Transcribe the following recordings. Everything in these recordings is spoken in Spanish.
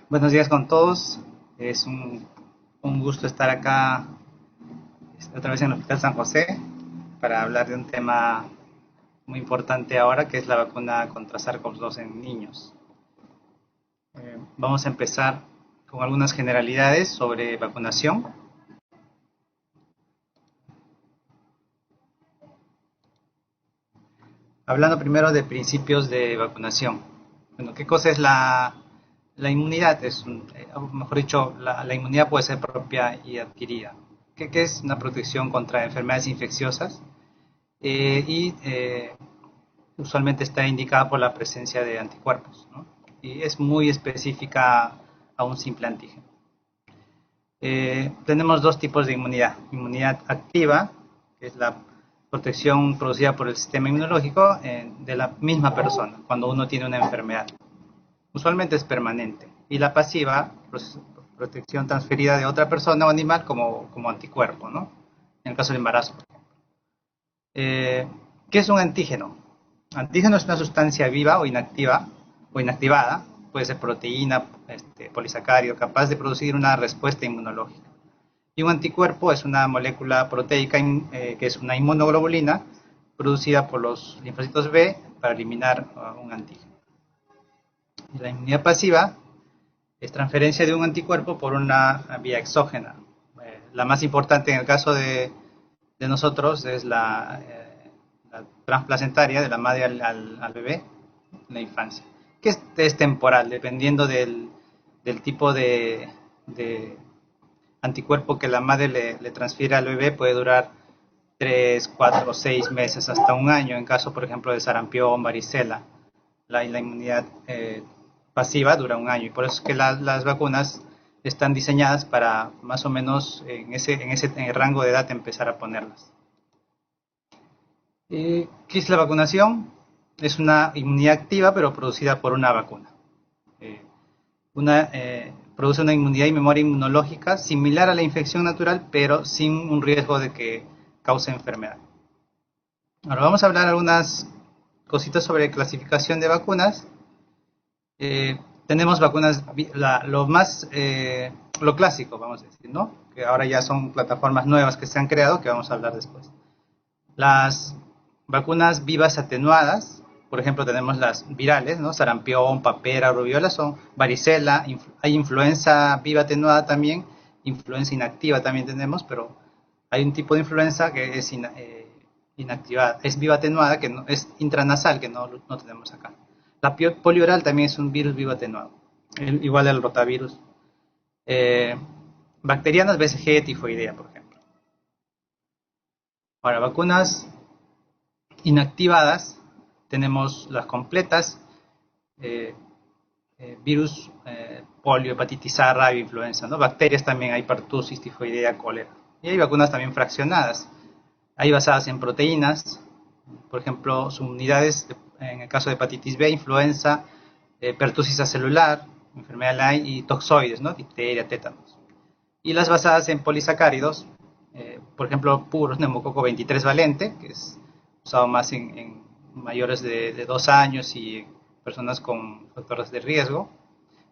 Buenos días con todos. Es un gusto estar acá otra vez en el Hospital San José para hablar de un tema muy importante ahora, que es la vacuna contra SARS-CoV-2 en niños. Vamos a empezar con algunas generalidades sobre vacunación. Hablando primero de principios de vacunación. Bueno, ¿qué cosa es la inmunidad? Mejor dicho, la inmunidad puede ser propia y adquirida. ¿Qué es una protección contra enfermedades infecciosas? Usualmente está indicada por la presencia de anticuerpos, ¿no? Y es muy específica a un simple antígeno. Tenemos dos tipos de inmunidad. Inmunidad activa, que es la protección producida por el sistema inmunológico de la misma persona cuando uno tiene una enfermedad. Usualmente es permanente. Y la pasiva, protección transferida de otra persona o animal como anticuerpo, ¿no? En el caso del embarazo. ¿Qué es un antígeno? Antígeno es una sustancia viva o inactiva o inactivada, puede ser proteína, polisacárido, capaz de producir una respuesta inmunológica. Y un anticuerpo es una molécula proteica que es una inmunoglobulina producida por los linfocitos B para eliminar un antígeno. Y la inmunidad pasiva es transferencia de un anticuerpo por una vía exógena. La más importante en el caso de nosotros es la transplacentaria de la madre al bebé en la infancia, que es temporal, dependiendo del tipo de anticuerpo que la madre le transfiere al bebé, puede durar 3, 4, 6 meses, hasta un año, en caso, por ejemplo, de sarampión, varicela. La inmunidad pasiva dura un año, y por eso es que las vacunas están diseñadas para más o menos en el rango de edad empezar a ponerlas. ¿Qué es la vacunación? Es una inmunidad activa, pero producida por una vacuna. Produce una inmunidad y memoria inmunológica similar a la infección natural, pero sin un riesgo de que cause enfermedad. Ahora vamos a hablar algunas cositas sobre clasificación de vacunas. Tenemos vacunas, lo clásico, vamos a decir, ¿no? Que ahora ya son plataformas nuevas que se han creado, que vamos a hablar después. Las vacunas vivas atenuadas, por ejemplo, tenemos las virales, ¿no? Sarampión, papera, rubiola, son varicela, hay influenza viva atenuada también, influenza inactiva también tenemos, pero hay un tipo de influenza que es inactivada, es viva atenuada, que no, es intranasal, que no tenemos acá. La polioral también es un virus vivo atenuado, igual el rotavirus. Bacterianas, BCG, tifoidea, por ejemplo. Ahora, vacunas inactivadas, tenemos las completas, virus, polio, hepatitis A, rabia, influenza, ¿no? Bacterias también hay, pertussis, tifoidea, cólera. Y hay vacunas también fraccionadas. Hay basadas en proteínas, por ejemplo, subunidades, en el caso de hepatitis B, influenza, pertussis acelular, enfermedad de Lyme y toxoides, ¿no? Difteria, tétanos. Y las basadas en polisacáridos, por ejemplo, puros neumococo 23 valente, que es usado más en mayores de 2 años y personas con factores de riesgo,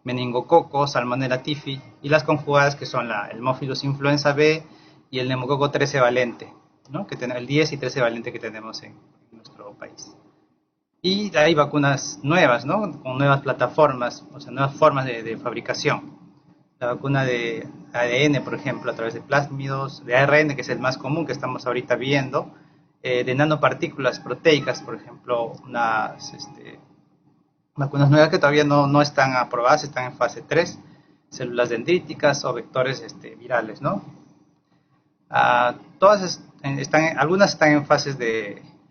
meningococo, salmonella typhi, y las conjugadas que son el Haemophilus influenza B y el neumococo 13 valente, ¿no? Que el 10 y 13 valente que tenemos en nuestro país. Y hay vacunas nuevas, ¿no? Con nuevas plataformas, o sea, nuevas formas de fabricación. La vacuna de ADN, por ejemplo, a través de plásmidos, de ARN, que es el más común que estamos ahorita viendo, de nanopartículas proteicas, por ejemplo, vacunas nuevas que todavía no están aprobadas, están en fase 3, células dendríticas o vectores virales, ¿no? Algunas están en fases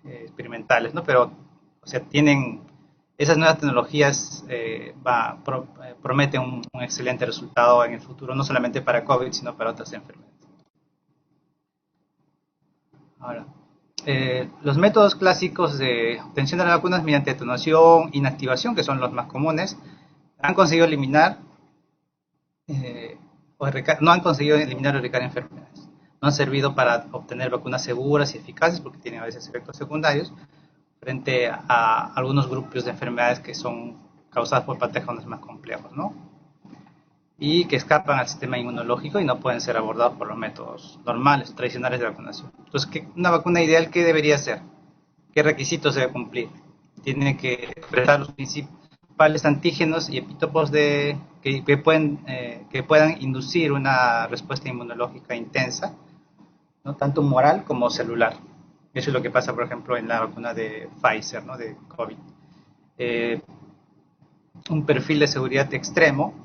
experimentales, ¿no? Pero, o sea, esas nuevas tecnologías prometen un excelente resultado en el futuro, no solamente para COVID, sino para otras enfermedades. Ahora, los métodos clásicos de obtención de las vacunas mediante atenuación, inactivación, que son los más comunes, han conseguido eliminar no han conseguido eliminar o erradicar enfermedades. No han servido para obtener vacunas seguras y eficaces porque tienen a veces efectos secundarios frente a algunos grupos de enfermedades que son causadas por patógenos más complejos, ¿no? y que escapan al sistema inmunológico y no pueden ser abordados por los métodos normales, tradicionales de vacunación. Entonces, una vacuna ideal, ¿qué debería ser? ¿Qué requisitos debe cumplir? Tiene que expresar los principales antígenos y epítopos que puedan inducir una respuesta inmunológica intensa, ¿no? Tanto humoral como celular. Eso es lo que pasa, por ejemplo, en la vacuna de Pfizer, ¿no? De COVID. Eh, un perfil de seguridad extremo,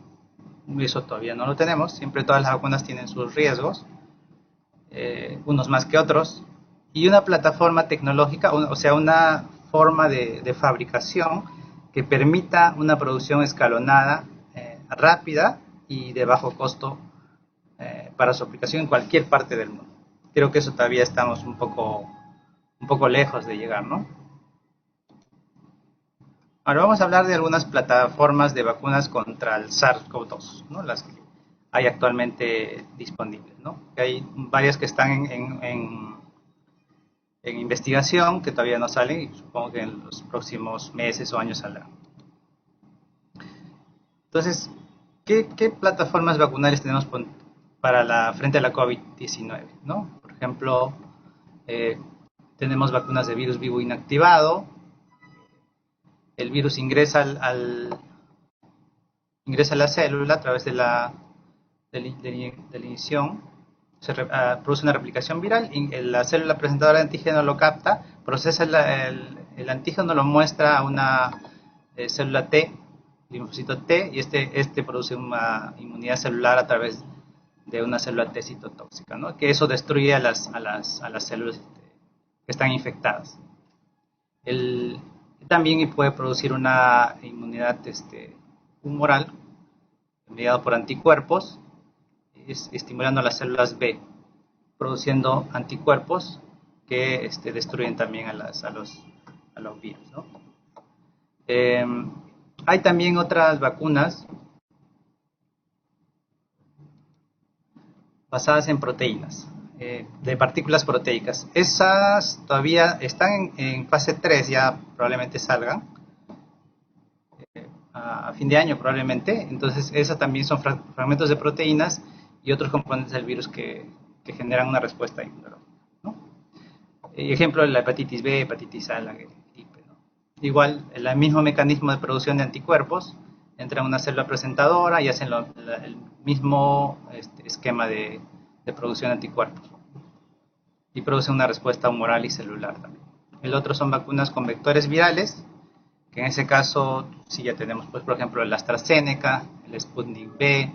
eso todavía no lo tenemos. Siempre todas las vacunas tienen sus riesgos, unos más que otros, y una plataforma tecnológica, o sea, una forma de fabricación que permita una producción escalonada, rápida y de bajo costo para su aplicación en cualquier parte del mundo. Creo que eso todavía estamos un poco lejos de llegar, ¿no? Ahora vamos a hablar de algunas plataformas de vacunas contra el SARS-CoV-2, ¿no? Las que hay actualmente disponibles, ¿no? Hay varias que están en investigación, que todavía no salen, y supongo que en los próximos meses o años saldrán. Entonces, ¿qué plataformas vacunales tenemos frente a la COVID-19, ¿no? Por ejemplo, tenemos vacunas de virus vivo inactivado. El virus ingresa ingresa a la célula a través de la deleción, produce una replicación viral, y la célula presentadora de antígeno lo capta, procesa el antígeno, lo muestra a una célula T, linfocito T, y este produce una inmunidad celular a través de una célula T citotóxica, ¿no? Que eso destruye a las células que están infectadas. También puede producir una inmunidad humoral mediada por anticuerpos, estimulando a las células B, produciendo anticuerpos que destruyen también a los virus, ¿no? Hay también otras vacunas basadas en proteínas, de partículas proteicas. Esas todavía están en fase 3, ya probablemente salgan a fin de año probablemente. Entonces esas también son fragmentos de proteínas y otros componentes del virus que generan una respuesta inmunológica, ¿no? Ejemplo, la hepatitis B, hepatitis A, la gripe, ¿no? Igual, el mismo mecanismo de producción de anticuerpos, entra en una célula presentadora y hacen el mismo esquema de producción de anticuerpos, y producen una respuesta humoral y celular también. El otro son vacunas con vectores virales, que en ese caso sí ya tenemos, pues, por ejemplo, el AstraZeneca, el Sputnik V,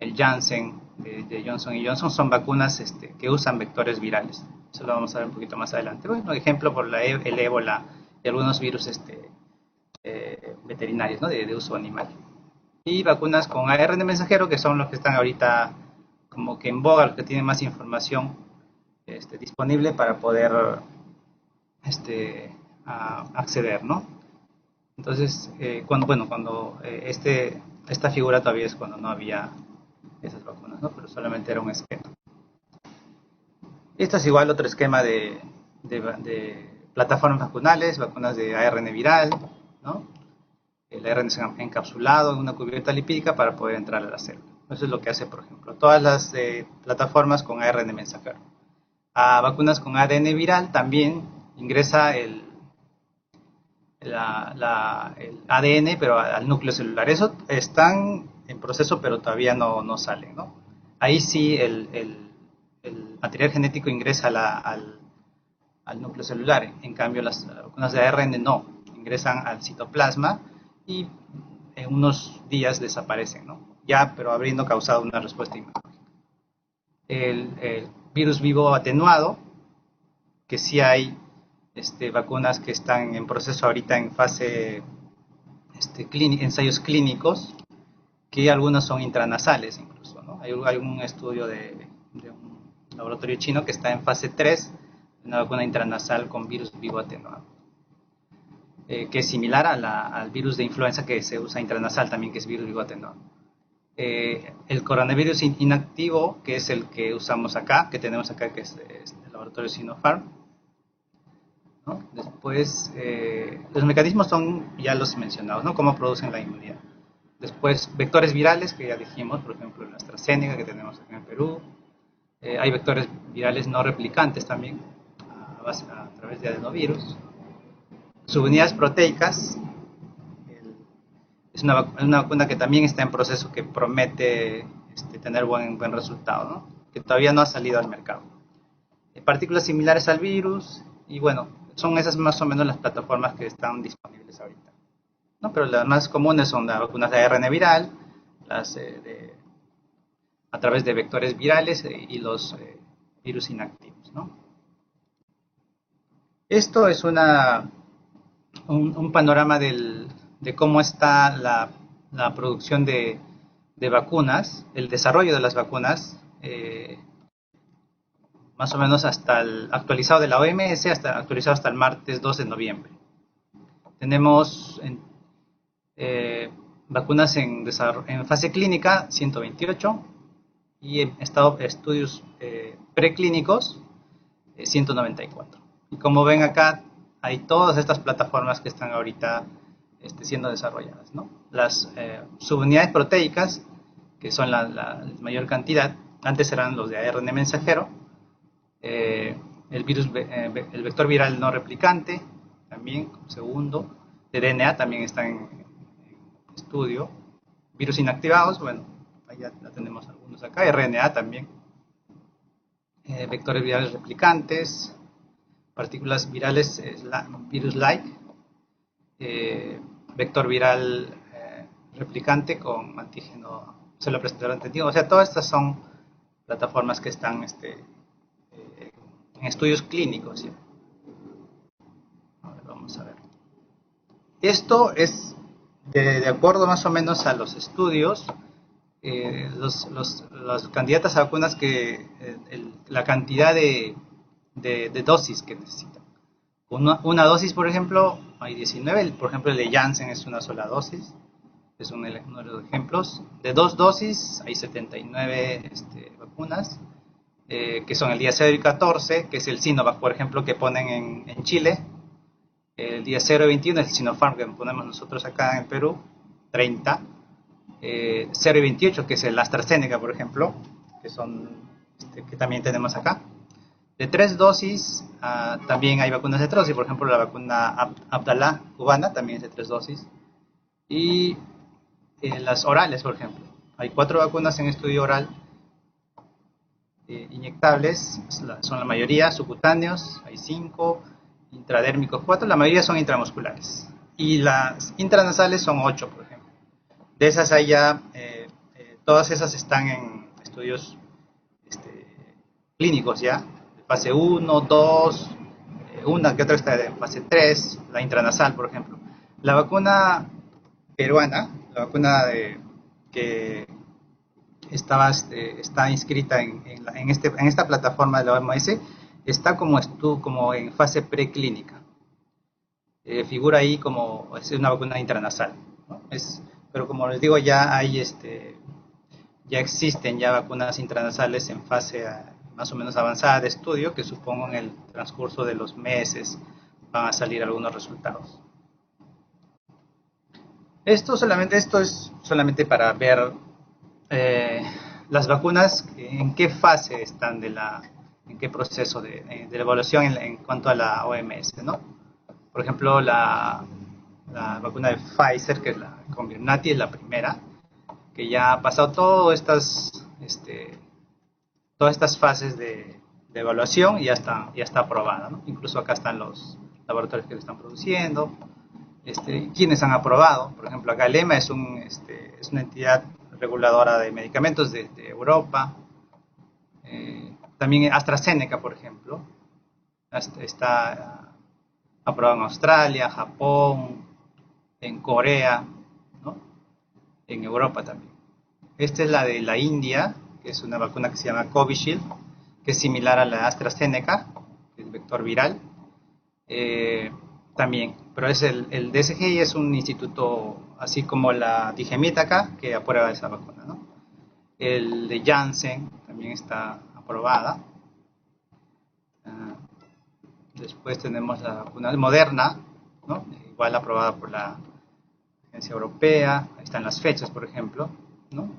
el Janssen de Johnson y Johnson, son vacunas que usan vectores virales. Eso lo vamos a ver un poquito más adelante. Bueno, ejemplo por el ébola y algunos virus veterinarios, ¿no? de uso animal. Y vacunas con ARN mensajero, que son los que están ahorita como que en boga, los que tienen más información disponible para poder acceder, ¿no? Entonces, esta figura todavía es cuando no había esas vacunas, ¿no? Pero solamente era un esquema. Esto es igual otro esquema de plataformas vacunales, vacunas de ARN viral, ¿no? El ARN es encapsulado en una cubierta lipídica para poder entrar a la célula. Eso es lo que hace, por ejemplo, todas las plataformas con ARN mensajero. A vacunas con ADN viral también ingresa el ADN, pero al núcleo celular. Eso están en proceso, pero todavía no salen, ¿no? Ahí sí el material genético ingresa al núcleo celular. En cambio, las vacunas de ARN no, ingresan al citoplasma y en unos días desaparecen, ¿no? Ya, pero habiendo causado una respuesta inmunológica. El virus vivo atenuado, que sí hay vacunas que están en proceso ahorita en fase ensayos clínicos, que algunas son intranasales incluso, ¿no? Hay un estudio de un laboratorio chino que está en fase 3, una vacuna intranasal con virus vivo atenuado, que es similar al virus de influenza que se usa intranasal también, que es virus vivo atenuado. El coronavirus inactivo, que es el que usamos acá, que tenemos acá, que es el laboratorio Sinopharm, ¿no? Después, los mecanismos son ya los mencionados, ¿no? Cómo producen la inmunidad. Después, vectores virales, que ya dijimos, por ejemplo, la AstraZeneca que tenemos aquí en Perú. Hay vectores virales no replicantes también, a través de adenovirus. Subunidades proteicas, es una vacuna que también está en proceso, que promete tener buen resultado, ¿no? Que todavía no ha salido al mercado. Partículas similares al virus, y bueno, son esas más o menos las plataformas que están disponibles ahorita, ¿no? Pero las más comunes son las vacunas de ARN viral, las a través de vectores virales y los virus inactivos, ¿no? Esto es un panorama de cómo está la producción de vacunas, el desarrollo de las vacunas, más o menos hasta el actualizado de la OMS, actualizado hasta el martes 2 de noviembre. Tenemos vacunas en fase clínica 128 y en estudios preclínicos 194. Y como ven acá, hay todas estas plataformas que están ahorita siendo desarrolladas, ¿no? Las subunidades proteicas, que son la mayor cantidad, antes eran los de ARN mensajero, el vector viral no replicante, también segundo, de DNA también está en estudio, virus inactivados, bueno, ahí ya tenemos algunos acá, RNA también, vectores virales replicantes, partículas virales virus-like, vector viral replicante con antígeno célula presensadora antígeno. O sea, todas estas son plataformas que están en estudios clínicos, ¿sí? Ahora vamos a ver. Esto es de acuerdo más o menos a los estudios, las candidatas a vacunas, que la cantidad de dosis que necesitan. Una dosis, por ejemplo, hay 19, por ejemplo el de Janssen es una sola dosis, es uno de los ejemplos. De 2 dosis hay 79 vacunas, que son el día 0 y 14, que es el Sinovac, por ejemplo, que ponen en Chile. El día 0 y 21 es el Sinopharm, que ponemos nosotros acá en Perú, 30. 0 y 28, que es el AstraZeneca, por ejemplo, que son que también tenemos acá. De 3 dosis, también hay vacunas de 3 dosis, por ejemplo la vacuna Abdala cubana también es de 3 dosis. Y las orales, por ejemplo, hay 4 vacunas en estudio oral, inyectables, son la mayoría subcutáneos, hay 5, intradérmicos 4, la mayoría son intramusculares. Y las intranasales son 8, por ejemplo. De esas hay ya, todas esas están en estudios clínicos ya, fase 1, 2, una que otra está en fase 3, la intranasal, por ejemplo. La vacuna peruana, la vacuna que está inscrita en esta plataforma de la OMS, está como en fase preclínica. Figura ahí como es una vacuna intranasal, ¿no? Pero como les digo, ya existen ya vacunas intranasales en fase más o menos avanzada de estudio, que supongo en el transcurso de los meses van a salir algunos resultados. Esto es solamente para ver las vacunas, en qué fase están en qué proceso de la evaluación en cuanto a la OMS, ¿no? Por ejemplo, la vacuna de Pfizer, que es la Comirnaty, es la primera, que ya ha pasado todas estas fases de evaluación y ya está aprobada, ¿no? Incluso acá están los laboratorios que lo están produciendo, quienes han aprobado. Por ejemplo, acá el EMA es una entidad reguladora de medicamentos de Europa. También AstraZeneca, por ejemplo, está aprobado en Australia, Japón, en Corea, ¿no? En Europa también. Esta es la de la India, que es una vacuna que se llama Covishield, que es similar a la AstraZeneca, que es vector viral. También, pero es el DSGI es un instituto, así como la Digemit acá, que aprueba esa vacuna, ¿no? El de Janssen también está aprobada. Después tenemos la vacuna Moderna, ¿no? Igual aprobada por la Agencia Europea, ahí están las fechas, por ejemplo, ¿no?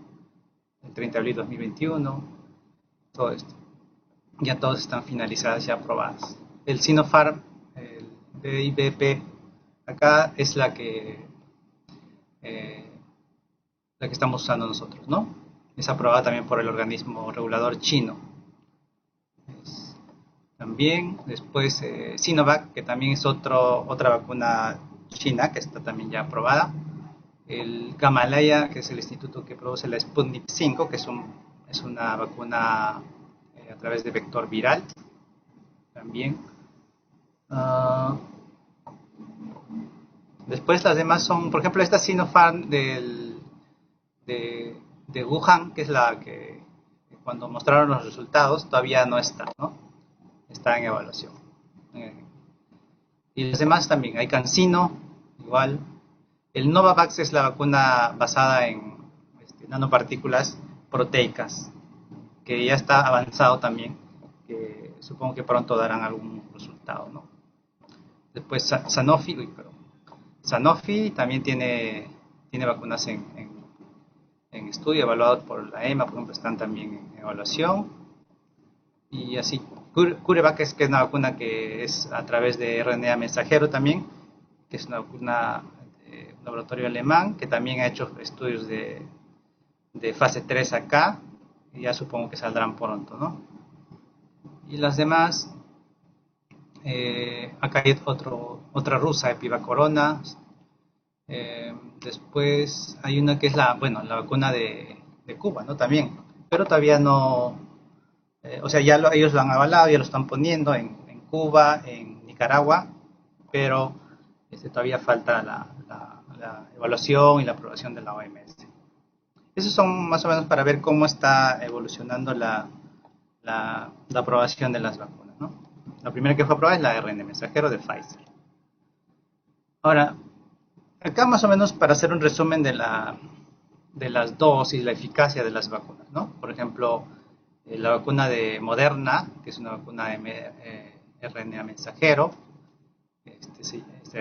El 30 de abril de 2021, todo esto. Ya todas están finalizadas y aprobadas. El Sinopharm, el BIBP, acá es la que estamos usando nosotros, ¿no? Es aprobada también por el organismo regulador chino. También después Sinovac, que también es otra vacuna china que está también ya aprobada. El Gamalaya, que es el instituto que produce la Sputnik 5, que es una vacuna a través de vector viral también. Después las demás son, por ejemplo, esta Sinopharm de Wuhan, que es la que cuando mostraron los resultados todavía no está, ¿no? Está en evaluación. Y las demás también, hay CanSino, igual. El Novavax es la vacuna basada en nanopartículas proteicas, que ya está avanzado también, que supongo que pronto darán algún resultado, ¿no? Después Sanofi también tiene vacunas en estudio, evaluados por la EMA, por ejemplo, están también en evaluación. Y así, CureVac que es una vacuna que es a través de RNA mensajero también, que es una vacuna de un laboratorio alemán, que también ha hecho estudios de fase 3 acá, y ya supongo que saldrán pronto, ¿no? Y las demás, acá hay otra rusa, Epiva Corona. Después hay una que es la vacuna de Cuba, ¿no? También, pero todavía no, o sea, ellos lo han avalado, ya lo están poniendo en Cuba, en Nicaragua, pero todavía falta la evaluación y la aprobación de la OMS. Esos son más o menos para ver cómo está evolucionando la aprobación de las vacunas, ¿no? La primera que fue aprobada es la RNA mensajero de Pfizer. Ahora, acá más o menos para hacer un resumen de las dosis, la eficacia de las vacunas, ¿no? Por ejemplo, la vacuna de Moderna, que es una vacuna de RNA mensajero,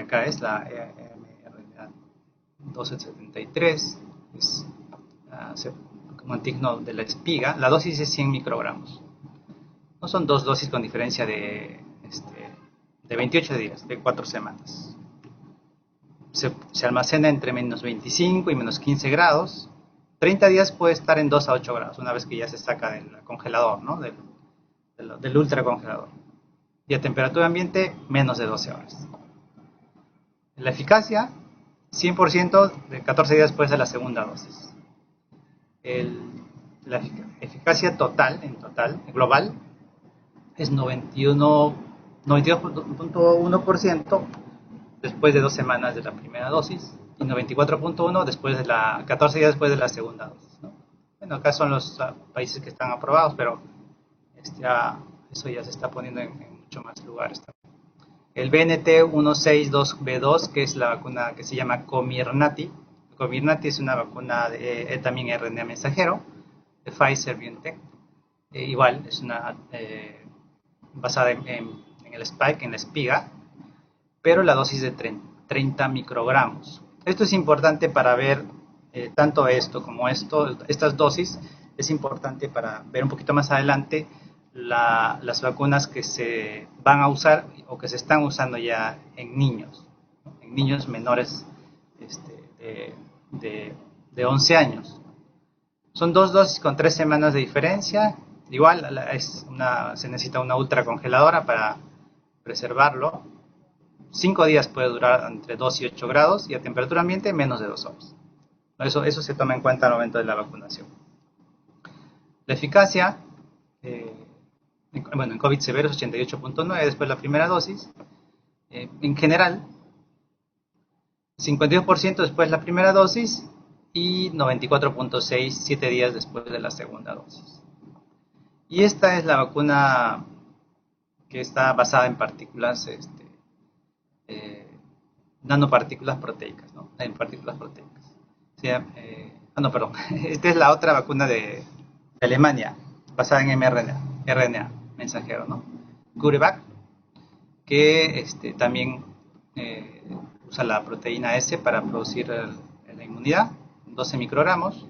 acá es la mRNA 1273, es como antígeno de la espiga. La dosis es 100 microgramos. No son dos dosis con diferencia de 28 días, de 4 semanas. Se almacena entre menos 25 y menos 15 grados. 30 días puede estar en 2 a 8 grados, una vez que ya se saca del congelador, ¿no? del ultracongelador. Y a temperatura ambiente, menos de 12 horas. La eficacia, 100% de 14 días después de la segunda dosis. La eficacia total, global, es 92.1% después de 2 semanas de la primera dosis y 94.1% después de 14 días después de la segunda dosis, ¿no? Bueno, acá son los países que están aprobados, pero eso ya se está poniendo en muchos más lugares también. El BNT162B2, que es la vacuna que se llama Comirnaty. Comirnaty es una vacuna también RNA mensajero de Pfizer BioNTech. Igual es una basada en el spike, en la espiga, pero la dosis de 30 microgramos. Esto es importante para ver tanto esto como estas dosis. Es importante para ver un poquito más adelante las vacunas que se van a usar o que se están usando ya en niños, ¿no? En niños menores de 11 años. Son 2 dosis con 3 semanas de diferencia. Igual se necesita una ultracongeladora para preservarlo. 5 días puede durar entre 2 y 8 grados y a temperatura ambiente menos de 2 horas. Eso se toma en cuenta al momento de la vacunación. La eficacia, en COVID severo es 88.9 después de la primera dosis. En general, 52% después de la primera dosis y 94.6 7 días después de la segunda dosis. Y esta es la vacuna que está basada en partículas, nanopartículas proteicas, ¿no? En partículas proteicas. O sea, perdón. Esta es la otra vacuna de Alemania, basada en RNA mensajero, ¿no? CureVac, que también usa la proteína S para producir la inmunidad, 12 microgramos,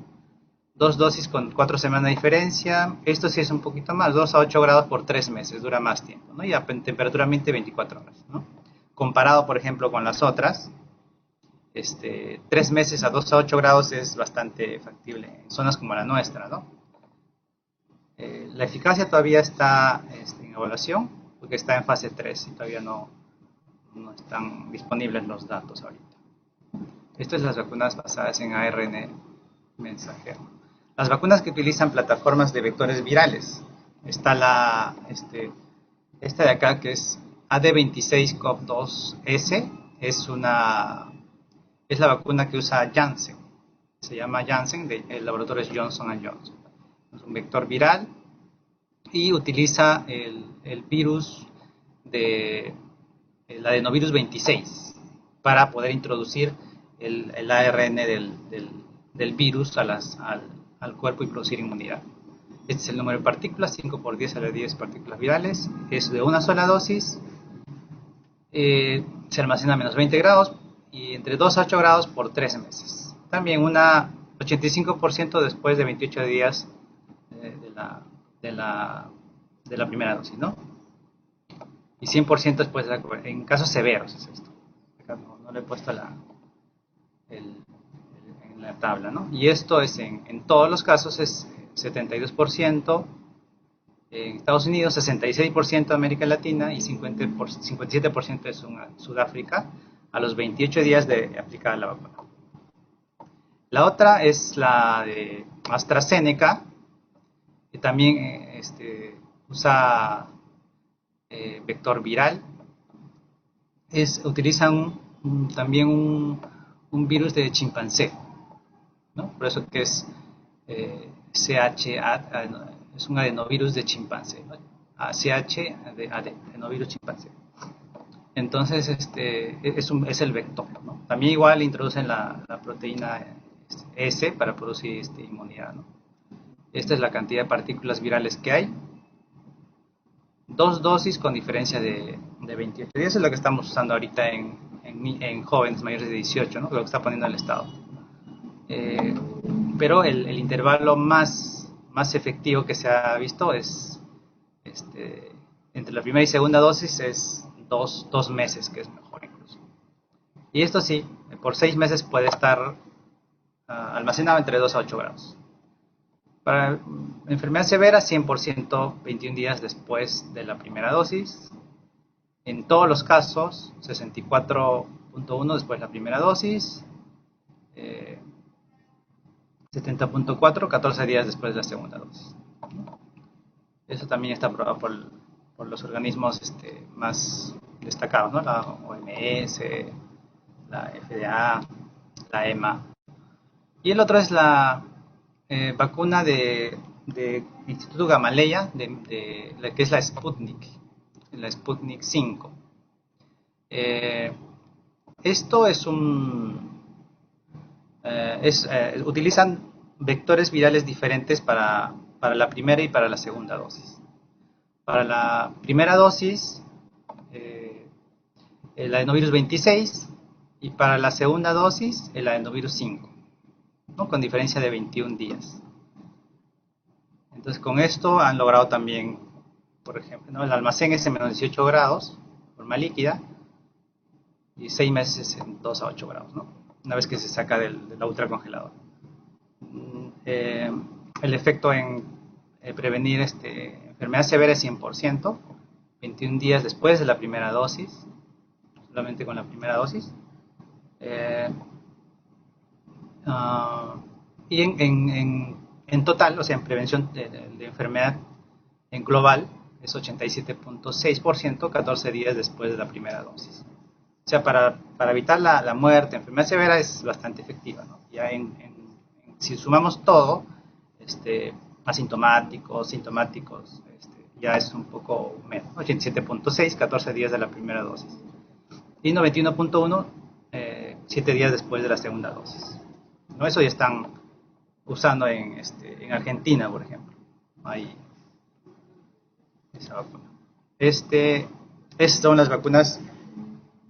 2 dosis con 4 semanas de diferencia. Esto sí es un poquito más, 2 a 8 grados por 3 meses, dura más tiempo, ¿no? Y a temperatura ambiente 24 horas, ¿no? Comparado, por ejemplo, con las otras, 3 meses a 2 a 8 grados es bastante factible en zonas como la nuestra, ¿no? La eficacia todavía está en evaluación, porque está en fase 3 y todavía no están disponibles los datos ahorita. Estas son las vacunas basadas en ARN mensajero. Las vacunas que utilizan plataformas de vectores virales. Está esta de acá, que es AD26CoV2S, es la vacuna que usa Janssen. Se llama Janssen, el laboratorio es Johnson Johnson. Es un vector viral y utiliza el virus el adenovirus 26 para poder introducir el ARN del virus al cuerpo y producir inmunidad. Este es el número de partículas, 5 por 10 a la 10 partículas virales. Es de una sola dosis. Se almacena a menos 20 grados y entre 2 a 8 grados por 3 meses. También 85% después de 28 días de la primera dosis, ¿no? Y 100% después en casos severos es esto. Acá no le he puesto en la tabla, ¿no? Y esto es en todos los casos es 72% en Estados Unidos, 66% en América Latina y 57% en Sudáfrica a los 28 días de aplicar la vacuna. La otra es la de AstraZeneca, que también usa vector viral. Utilizan también un virus de chimpancé, ¿no? Por eso que es es un adenovirus de chimpancé, ¿no? Adenovirus chimpancé. Entonces, es el vector, ¿no? También igual introducen la proteína S para producir inmunidad, ¿no? Esta es la cantidad de partículas virales que hay. 2 dosis con diferencia de 28 días. Es lo que estamos usando ahorita en jóvenes mayores de 18, ¿no? Lo que está poniendo el Estado. Pero el intervalo más efectivo que se ha visto es entre la primera y segunda dosis es 2 meses, que es mejor incluso. Y esto sí, por 6 meses puede estar almacenado entre 2 a 8 grados. Para enfermedad severa, 100% 21 días después de la primera dosis. En todos los casos, 64.1 después de la primera dosis. 70.4, 14 días después de la segunda dosis. Eso también está aprobado por los organismos más destacados, ¿no? La OMS, la FDA, la EMA. Y el otro es la vacuna de Instituto Gamaleya, que es la Sputnik 5. Esto es utilizan vectores virales diferentes para la primera y para la segunda dosis. Para la primera dosis, el adenovirus 26, y para la segunda dosis, el adenovirus 5, ¿no? Con diferencia de 21 días. Entonces, con esto han logrado también, por ejemplo, ¿no? El almacén es en menos 18 grados, forma líquida, y 6 meses en 2 a 8 grados, ¿no? Una vez que se saca del ultracongelador. El efecto en prevenir enfermedad severa es 100%, 21 días después de la primera dosis, solamente con la primera dosis. Y en total, o sea, en prevención de enfermedad en global, es 87.6%, 14 días después de la primera dosis. O sea, para evitar la muerte, enfermedad severa es bastante efectiva, ¿no? Ya si sumamos todo, asintomáticos, sintomáticos, ya es un poco menos, 87.6, 14 días de la primera dosis. Y 91.1, 7 días después de la segunda dosis, ¿no? Eso ya están usando en Argentina, por ejemplo. Ahí, esa vacuna. Estas son las vacunas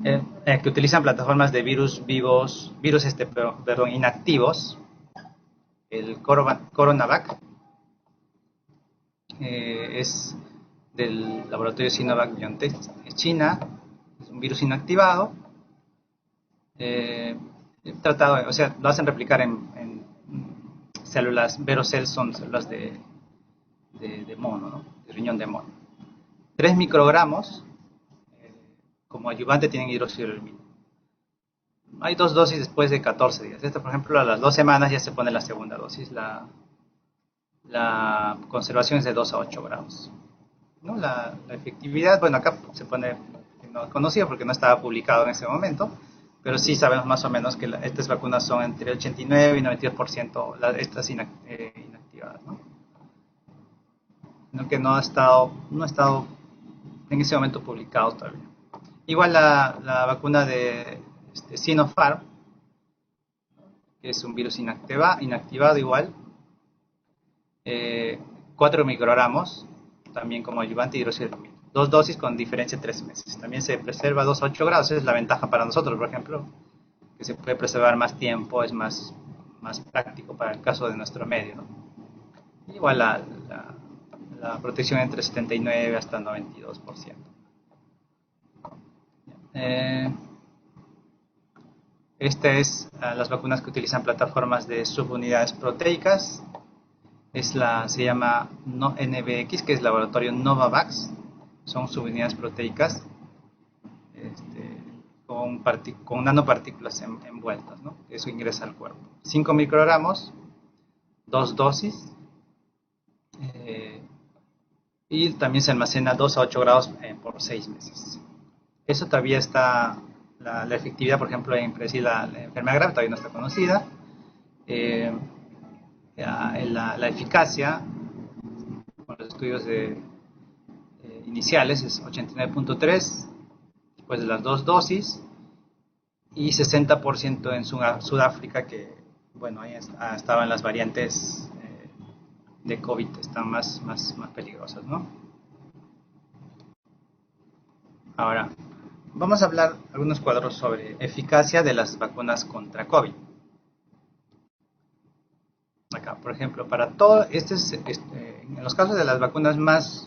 que utilizan plataformas de virus vivos, perdón, inactivos, el Coronavac, es del laboratorio Sinovac BioNTech, China, es un virus inactivado, tratado, o sea, lo hacen replicar en células, verocell son células de mono, ¿no? De riñón de mono. 3 microgramos como ayudante tienen hidróxido de aluminio. Hay 2 dosis después de 14 días. Esto, por ejemplo, a las 2 semanas ya se pone la segunda dosis. La conservación es de 2 a 8 grados. ¿No? La efectividad, bueno, acá se pone no conocido porque no estaba publicado en ese momento, pero sí sabemos más o menos que estas vacunas son entre 89 y 92% estas inactivadas, ¿no? Sino que no ha estado en ese momento publicado todavía. Igual la vacuna de Sinopharm, que es un virus inactivado igual, 4 microgramos, también como ayudante hidróxido de aluminio. 2 dosis con diferencia de 3 meses. También se preserva a 2 a 8 grados, esa es la ventaja para nosotros, por ejemplo, que se puede preservar más tiempo, es más práctico para el caso de nuestro medio, ¿no? Igual la protección entre 79 hasta 92%. Esta es las vacunas que utilizan plataformas de subunidades proteicas. Se llama NBX, que es laboratorio Novavax. Son subunidades proteicas con nanopartículas envueltas, ¿no? Eso ingresa al cuerpo. 5 microgramos, 2 dosis. Y también se almacena 2 a 8 grados por 6 meses. Eso todavía está, la efectividad, por ejemplo, en predecir la enfermedad grave todavía no está conocida. La eficacia, con los estudios iniciales, es 89.3 después de las 2 dosis y 60% en Sudáfrica, que, bueno, ahí estaban las variantes de COVID, están más peligrosas, ¿no? Ahora, vamos a hablar algunos cuadros sobre eficacia de las vacunas contra COVID. Acá, por ejemplo, para todo, en los casos de las vacunas más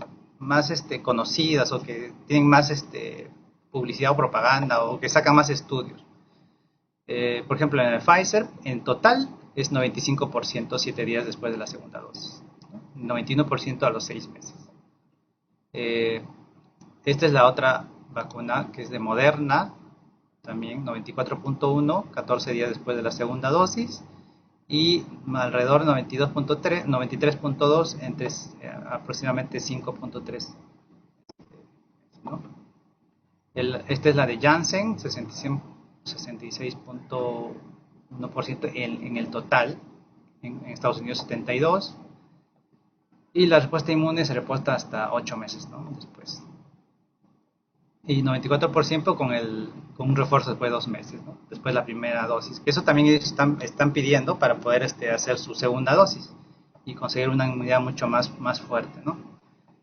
conocidas o que tienen más publicidad o propaganda o que sacan más estudios. Por ejemplo, en el Pfizer, en total es 95% 7 días después de la segunda dosis, ¿no? 91% a los 6 meses. Esta es la otra vacuna que es de Moderna, también 94.1, 14 días después de la segunda dosis, y alrededor 92.3, 93.2 entre aproximadamente 5.3, ¿no? Esta es la de Janssen, 66.1% en el total, en Estados Unidos 72%, y la respuesta inmune se reporta hasta 8 meses, ¿no? Después. Y 94% con un refuerzo después de 2 meses, ¿no? Después de la primera dosis. Eso también están pidiendo para poder hacer su segunda dosis y conseguir una inmunidad mucho más fuerte, ¿no?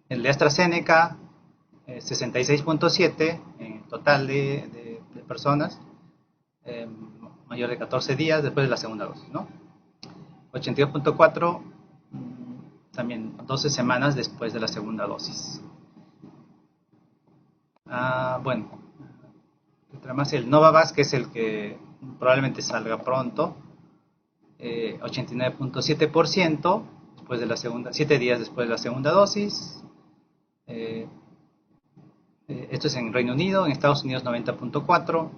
El de AstraZeneca, 66.7 en total de personas, mayor de 14 días después de la segunda dosis, ¿no? 82.4 también 12 semanas después de la segunda dosis. Bueno, más el Novavax, que es el que probablemente salga pronto, 89.7% después de la segunda, 7 días después de la segunda dosis. Esto es en Reino Unido, en Estados Unidos 90.4.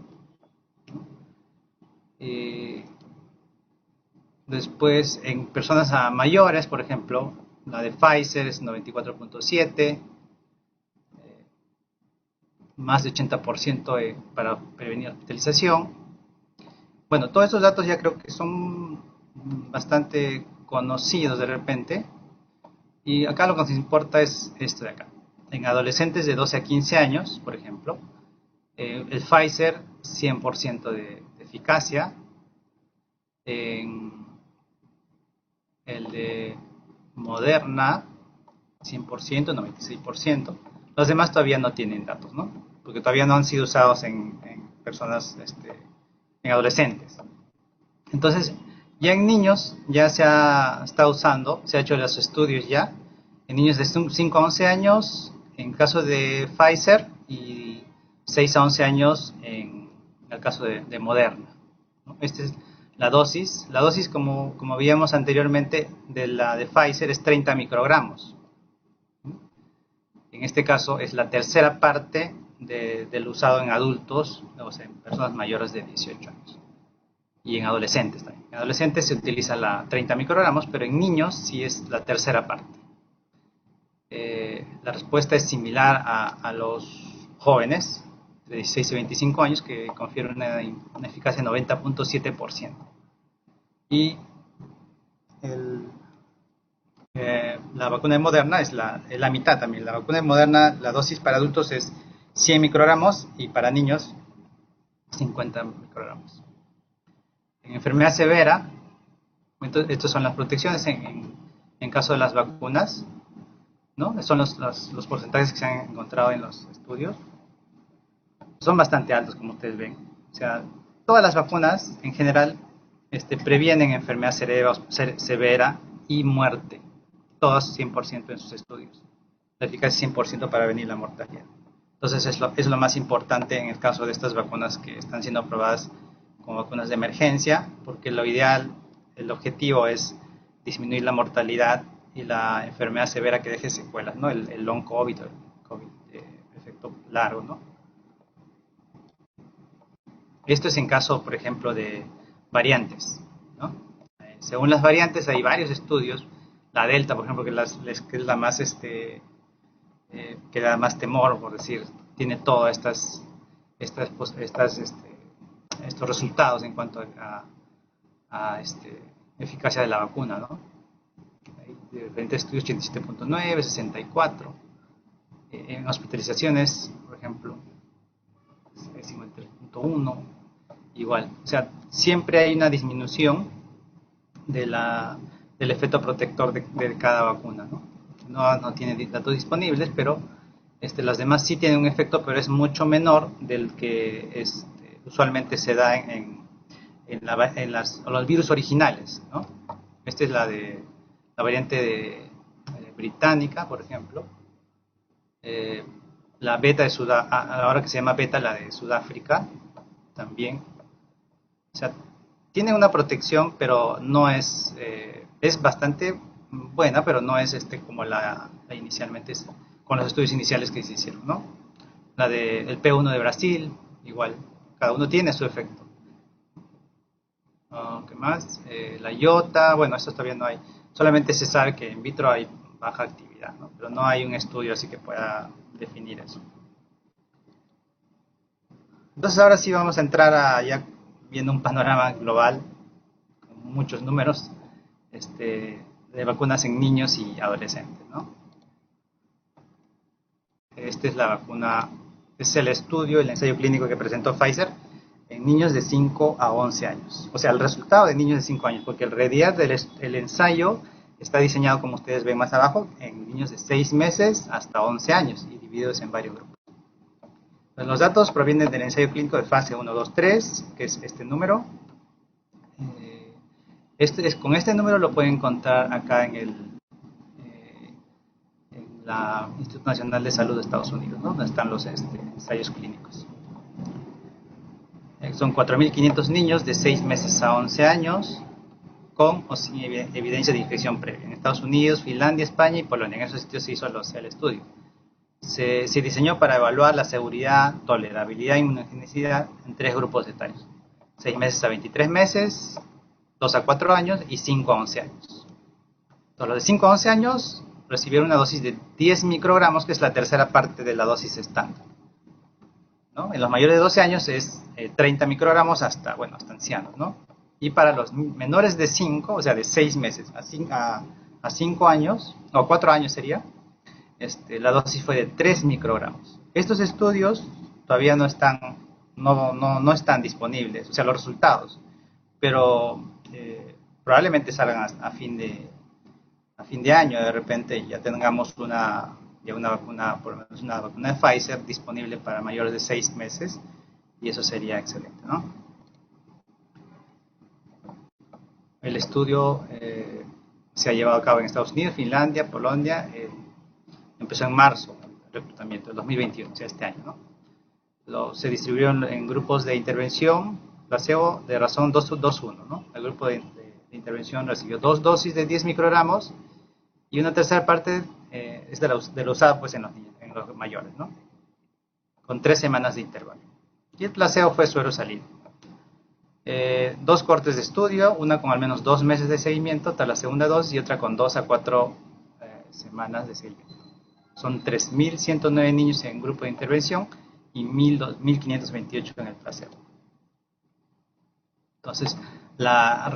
Después en personas mayores, por ejemplo, la de Pfizer es 94.7. Más de 80% para prevenir hospitalización. Bueno, todos estos datos ya creo que son bastante conocidos de repente. Y acá lo que nos importa es esto de acá. En adolescentes de 12 a 15 años, por ejemplo, el Pfizer 100% de eficacia. En el de Moderna 100%, 96%. Los demás todavía no tienen datos, ¿no? porque todavía no han sido usados en personas, en adolescentes. Entonces, ya en niños ya está usando, se ha hecho los estudios ya, en niños de 5 a 11 años, en caso de Pfizer, y 6 a 11 años en el caso de Moderna, ¿no? Esta es la dosis. La dosis, como veíamos anteriormente, de la de Pfizer es 30 microgramos. En este caso es la tercera parte del usado en adultos, o sea, en personas mayores de 18 años. Y en adolescentes también. En adolescentes se utiliza la 30 microgramos, pero en niños sí es la tercera parte. La respuesta es similar a los jóvenes de 16 y 25 años, que confieren una eficacia de 90.7%. Y la vacuna de Moderna es la mitad también. La vacuna de Moderna, la dosis para adultos es 100 microgramos y para niños 50 microgramos. En enfermedad severa, entonces, estas son las protecciones en caso de las vacunas, ¿no? Son los porcentajes que se han encontrado en los estudios. Son bastante altos, como ustedes ven. O sea, todas las vacunas en general previenen enfermedad severa y muerte. Todas 100% en sus estudios. La eficacia es 100% para prevenir la mortalidad. Entonces es lo más importante en el caso de estas vacunas que están siendo aprobadas como vacunas de emergencia, porque lo ideal, el objetivo es disminuir la mortalidad y la enfermedad severa que deje secuelas, ¿no? El long COVID, el COVID efecto largo, ¿no? Esto es en caso, por ejemplo, de variantes, ¿no? Según las variantes hay varios estudios. La Delta, por ejemplo, que es la más, que da más temor, por decir, tiene todas estos resultados en cuanto a eficacia de la vacuna, ¿no? Hay diferentes estudios, 87.9, 64. En hospitalizaciones, por ejemplo, 53.1, igual. O sea, siempre hay una disminución del efecto protector de cada vacuna, ¿no? No tiene datos disponibles, pero las demás sí tienen un efecto, pero es mucho menor del que usualmente se da en los virus originales, ¿no? Esta es la variante británica, por ejemplo. La beta de ahora que se llama beta, la de Sudáfrica, también. O sea, tiene una protección, pero no es bastante buena, pero no es como la inicialmente, con los estudios iniciales que se hicieron, ¿no? La del P1 de Brasil, igual, cada uno tiene su efecto. ¿Qué más? La IOTA, bueno, eso todavía no hay. Solamente se sabe que in vitro hay baja actividad, ¿no? Pero no hay un estudio así que pueda definir eso. Entonces ahora sí vamos a entrar ya viendo un panorama global, con muchos números, de vacunas en niños y adolescentes, ¿no? Esta es la vacuna, es el estudio, el ensayo clínico que presentó Pfizer en niños de 5 a 11 años. O sea, el resultado de niños de 5 años, porque el REDIAR del ensayo está diseñado, como ustedes ven más abajo, en niños de 6 meses hasta 11 años y divididos en varios grupos. Pues los datos provienen del ensayo clínico de fase 1, 2, 3, que es este número. Con este número lo pueden encontrar acá en la Instituto Nacional de Salud de Estados Unidos, ¿no? Donde están los ensayos clínicos. Son 4.500 niños de 6 meses a 11 años con o sin evidencia de infección previa. En Estados Unidos, Finlandia, España y Polonia. En esos sitios se hizo el estudio. Se diseñó para evaluar la seguridad, tolerabilidad e inmunogenicidad en 3 grupos etarios. 6 meses a 23 meses, 2 a 4 años y 5 a 11 años. Entonces, los de 5 a 11 años recibieron una dosis de 10 microgramos, que es la tercera parte de la dosis estándar, ¿no? En los mayores de 12 años es 30 microgramos hasta ancianos, ¿no? Y para los menores de 5, o sea, de 6 meses a 5 años, o 4 años sería, la dosis fue de 3 microgramos. Estos estudios todavía no están disponibles, o sea, los resultados, pero probablemente salgan a fin de año, de repente ya tengamos una ya una vacuna, por lo menos una vacuna de Pfizer disponible para mayores de 6 meses, y eso sería excelente, ¿no? El estudio se ha llevado a cabo en Estados Unidos, Finlandia, Polonia, empezó en marzo el reclutamiento, del 2021, o sea, este año, ¿no? Se distribuyó en grupos de intervención, placebo de razón 2-1, ¿no? El grupo de intervención recibió 2 dosis de 10 microgramos y una tercera parte es de la usada pues, en los mayores, ¿no? Con 3 semanas de intervalo. Y el placebo fue suero salido. 2 cortes de estudio, una con al menos 2 meses de seguimiento tras la segunda dosis y otra con 2 a 4 semanas de seguimiento. Son 3.109 niños en grupo de intervención y 1.528 en el placebo. Entonces, la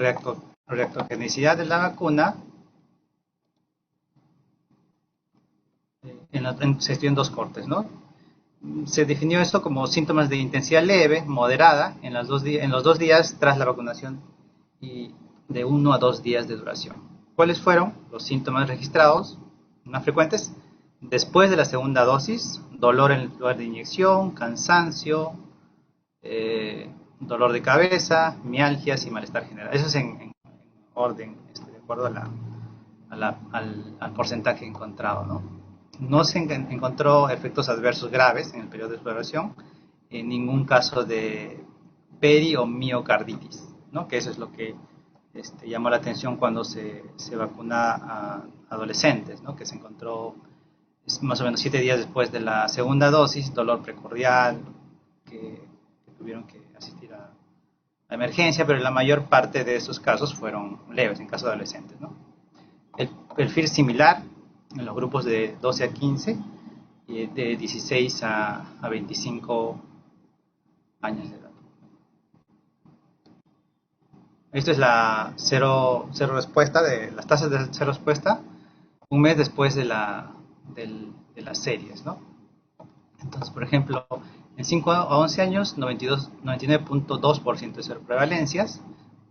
reactogenicidad de la vacuna se estudió en 2 cortes, ¿no? Se definió esto como síntomas de intensidad leve, moderada, en los 2 días tras la vacunación y de 1 a 2 días de duración. ¿Cuáles fueron los síntomas registrados más frecuentes? Después de la segunda dosis, dolor en el lugar de inyección, cansancio, dolor de cabeza, mialgias y malestar general. Eso es en orden, de acuerdo al porcentaje encontrado, ¿no? No se encontró efectos adversos graves en el periodo de exploración, en ningún caso de peri o miocarditis, ¿no? Que eso es lo que llamó la atención cuando se vacuna a adolescentes, ¿no? Que se encontró más o menos 7 días después de la segunda dosis, dolor precordial, que tuvieron que asistir a emergencia, pero la mayor parte de esos casos fueron leves en casos de adolescentes, ¿no? El perfil similar en los grupos de 12 a 15 y de 16 a 25 años de edad. Esto es la cero respuesta, de las tasas de cero respuesta un mes después de las series, ¿no? Entonces, por ejemplo, en 5 a 11 años, 99.2% de cero prevalencias,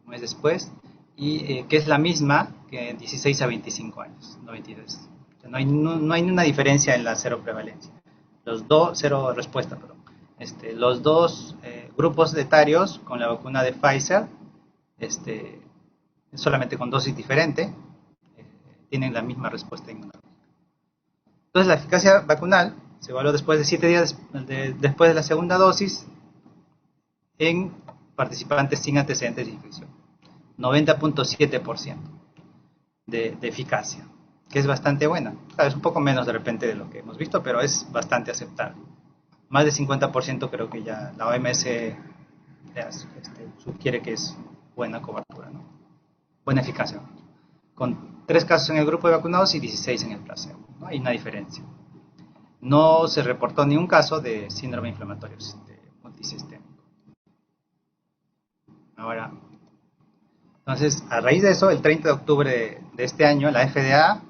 un mes después, y que es la misma que en 16 a 25 años, 92. O sea, no hay una diferencia en la cero prevalencia. Cero respuesta, perdón. Los dos grupos etarios con la vacuna de Pfizer, solamente con dosis diferente, tienen la misma respuesta inmunológica. Entonces, la eficacia vacunal se evaluó después de 7 días después de la segunda dosis en participantes sin antecedentes de infección. 90.7% de eficacia, que es bastante buena. Claro, es un poco menos de repente de lo que hemos visto, pero es bastante aceptable. Más de 50% creo que ya la OMS sugiere que es buena cobertura, ¿no? Buena eficacia. Con 3 casos en el grupo de vacunados y 16 en el placebo, ¿no? Hay una diferencia. No se reportó ni un caso de síndrome inflamatorio multisistémico. Ahora, entonces, a raíz de eso, el 30 de octubre de este año, la FDA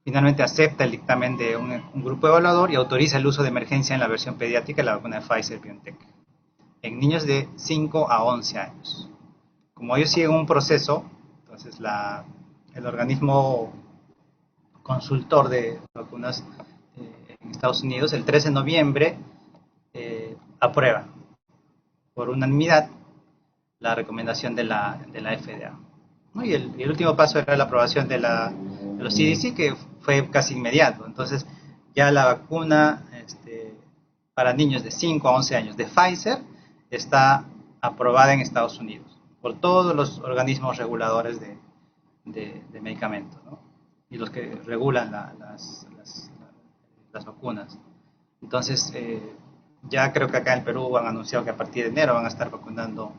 finalmente acepta el dictamen de un grupo evaluador y autoriza el uso de emergencia en la versión pediátrica de la vacuna de Pfizer-BioNTech en niños de 5 a 11 años. Como ellos siguen un proceso, entonces el organismo consultor de vacunas en Estados Unidos, el 13 de noviembre, aprueba por unanimidad la recomendación de la FDA, ¿no? Y el último paso era la aprobación de los CDC, que fue casi inmediato. Entonces, ya la vacuna para niños de 5 a 11 años de Pfizer está aprobada en Estados Unidos por todos los organismos reguladores de medicamentos, ¿no? Y los que regulan las vacunas. Entonces, ya creo que acá en Perú han anunciado que a partir de enero van a estar vacunando